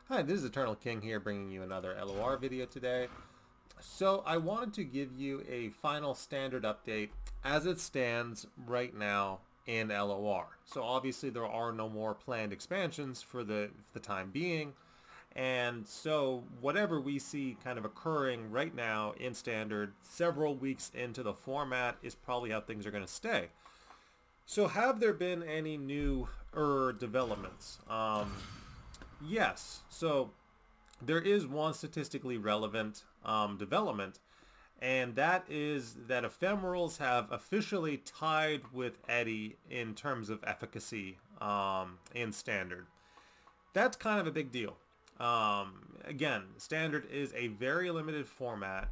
Hi, this is Eternal King here bringing you another LOR video today. So I wanted to give you a final standard update as it stands right now in LOR. So obviously there are no more planned expansions for the time being. And so whatever we see kind of occurring right now in standard several weeks into the format is probably how things are going to stay. So have there been any new developments? Yes. So there is one statistically relevant development, and that is that Ephemerals have officially tied with Eddy in terms of efficacy in Standard. That's kind of a big deal. Again, Standard is a very limited format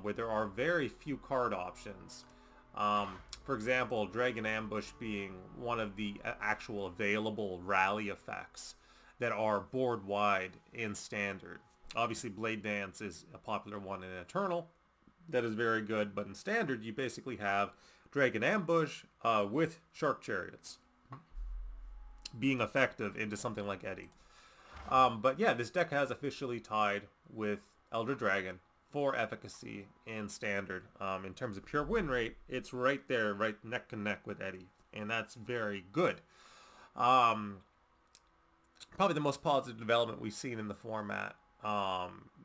where there are very few card options. For example, Dragon Ambush being one of the actual available rally effects that are board wide in Standard. Obviously, Blade Dance is a popular one in Eternal. That is very good, but in Standard, you basically have Dragon Ambush with Shark Chariots being effective into something like Eddy. But yeah, this deck has officially tied with Elder Dragon for efficacy in Standard. In terms of pure win rate, it's right there, right neck and neck with Eddy, and that's very good. Probably the most positive development we've seen in the format.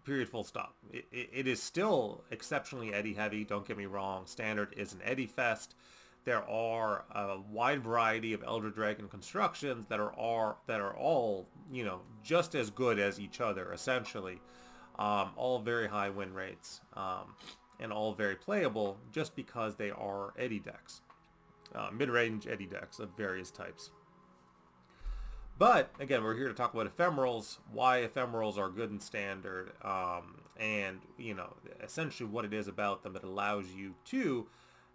Period. Full stop. It is still exceptionally Eddy heavy. Don't get me wrong. Standard is an Eddy fest. There are a wide variety of Elder Dragon constructions that are all just as good as each other essentially. All very high win rates and all very playable just because they are Eddy decks, mid-range Eddy decks of various types. But, again, we're here to talk about Ephemerals, why Ephemerals are good in Standard, and, essentially what it is about them that allows you to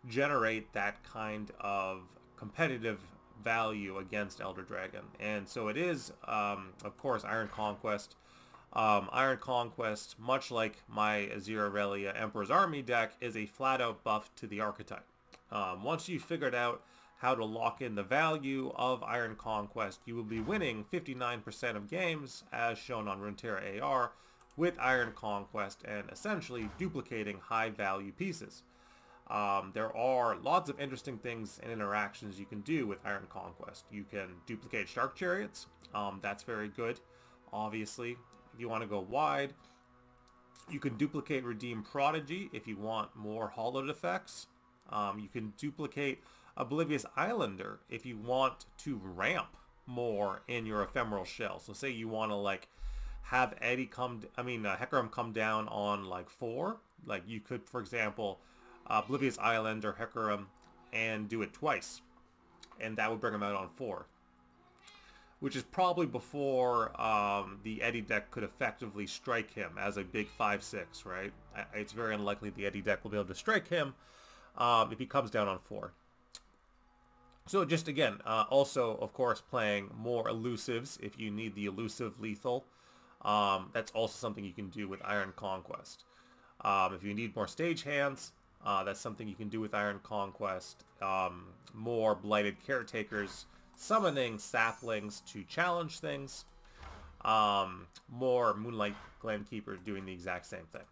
generate that kind of competitive value against Elder Dragon. And so it is, of course, Iron Conquest. Iron Conquest, much like my Azir Aurelia Emperor's Army deck, is a flat-out buff to the archetype. Once you've figured out how to lock in the value of Iron Conquest, you will be winning 59% of games, as shown on Runeterra AR, with Iron Conquest and essentially duplicating high-value pieces. There are lots of interesting things and interactions you can do with Iron Conquest. You can duplicate Shark Chariots. That's very good, obviously. If you want to go wide, you can duplicate Redeem Prodigy if you want more hollowed effects. You can duplicate Oblivious Islander if you want to ramp more in your Ephemeral shell. So say you want to have Heckarim come down on 4. You could, for example, Oblivious Islander Heckarim and do it twice, and that would bring him out on 4. Which is probably before the Eddy deck could effectively strike him as a big 5/6, right? It's very unlikely the Eddy deck will be able to strike him if he comes down on 4. So just again, also of course playing more elusives if you need the elusive lethal. That's also something you can do with Iron Conquest. If you need more stage hands, that's something you can do with Iron Conquest. More blighted caretakers, summoning saplings to challenge things. More Moonlight Glenkeeper doing the exact same thing.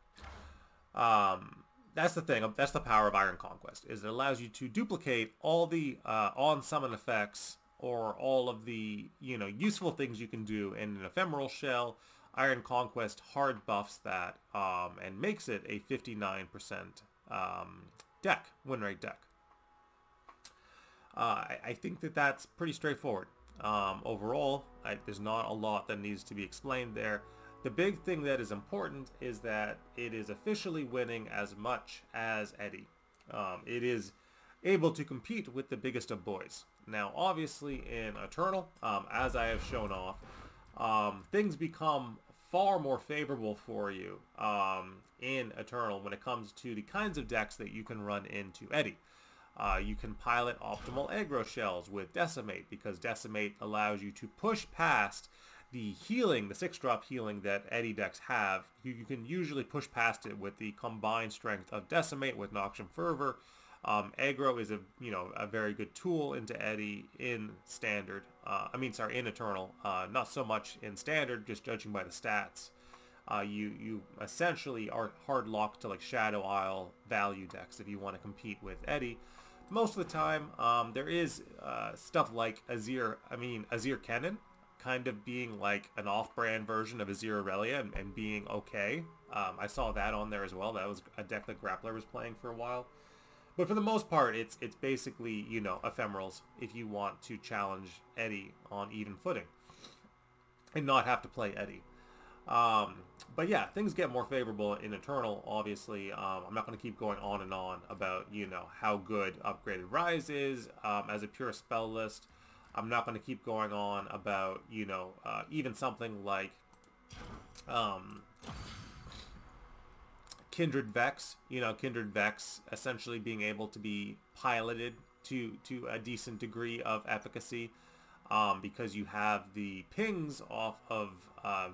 That's the thing. That's the power of Iron Conquest, is it allows you to duplicate all the on-summon effects or all of the useful things you can do in an Ephemeral shell. Iron Conquest hard buffs that and makes it a 59% win rate deck. I think that's pretty straightforward. Overall, there's not a lot that needs to be explained there. The big thing that is important is that it is officially winning as much as Eddy. It is able to compete with the biggest of boys. Now, obviously, in Eternal, as I have shown off, things become far more favorable for you in Eternal when it comes to the kinds of decks that you can run into Eddy. You can pilot optimal aggro shells with Decimate, because Decimate allows you to push past the healing, the 6-drop healing that Eddy decks have. You can usually push past it with the combined strength of Decimate with Noxian Fervor, Aggro is a very good tool into Eddy in standard. In Eternal. Not so much in standard, just judging by the stats. You essentially are hard locked to like Shadow Isle value decks if you want to compete with Eddy. Most of the time, there is stuff like Azir Kennen kind of being like an off-brand version of Azir Aurelia and being okay. I saw that on there as well. That was a deck that Grappler was playing for a while. But for the most part, it's basically, Ephemerals if you want to challenge Eddy on even footing and not have to play Eddy. But yeah, things get more favorable in Eternal, obviously. I'm not going to keep going on and on about, how good Upgraded Rise is as a pure spell list. I'm not going to keep going on about, even something like Kindred Vex. Kindred Vex essentially being able to be piloted to a decent degree of efficacy. Because you have the pings off of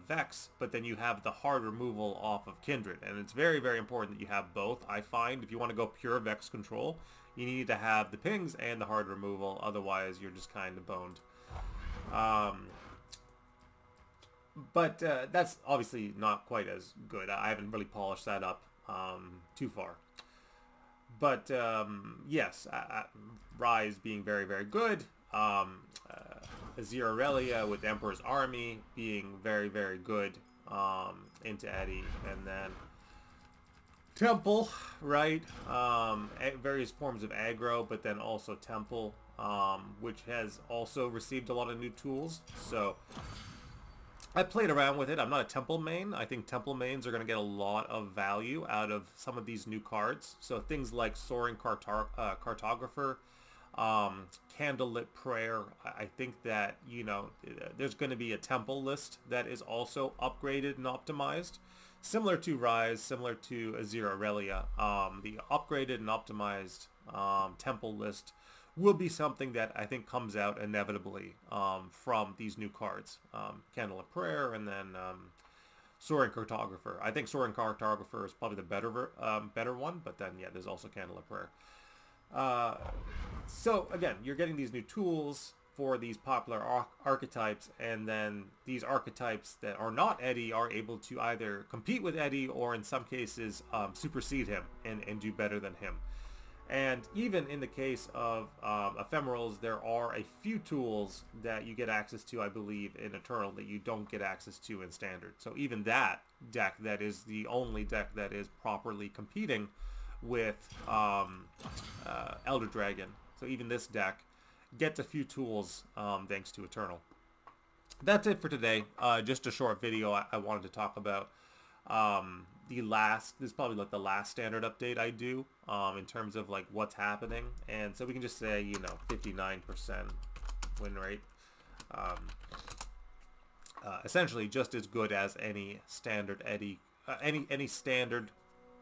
Vex, but then you have the hard removal off of Kindred. And it's very, very important that you have both. I find if you want to go pure Vex control, you need to have the pings and the hard removal. Otherwise, you're just kind of boned. But that's obviously not quite as good. I haven't really polished that up too far. But yes, Rise being very, very good. Azir Aurelia with Emperor's Army being very, very good into Eddy. And then Temple, right? Various forms of aggro, but then also Temple, which has also received a lot of new tools. So I played around with it. I'm not a Temple main. I think Temple mains are going to get a lot of value out of some of these new cards. So things like Soaring Cartographer, Candlelit Prayer. I think that, there's going to be a Temple list that is also upgraded and optimized. Similar to Rise, similar to Azir Aurelia. The upgraded and optimized Temple list will be something that I think comes out inevitably from these new cards. Candlelit Prayer and then Soaring Cartographer. I think Soaring Cartographer is probably the better one, but then, yeah, there's also Candlelit Prayer. So again, you're getting these new tools for these popular archetypes, and then these archetypes that are not Eddy are able to either compete with Eddy or in some cases supersede him and do better than him. And even in the case of Ephemerals, there are a few tools that you get access to, I believe, in Eternal that you don't get access to in Standard. So even that deck, that is the only deck that is properly competing with Elder Dragon. So even this deck gets a few tools thanks to Eternal. That's it for today. Just a short video I wanted to talk about. This is probably like the last standard update I do in terms of like what's happening. And so we can just say, 59% win rate. Essentially just as good as any standard Eddy, any standard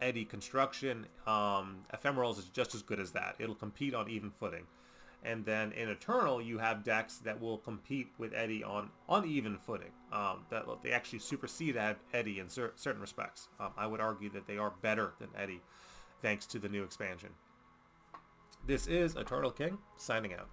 Eddy construction. Ephemerals is just as good as that. It'll compete on even footing. And then in Eternal, you have decks that will compete with Eddy on even footing. That they actually supersede Eddy in certain respects. I would argue that they are better than Eddy, thanks to the new expansion. This is Eternal King, signing out.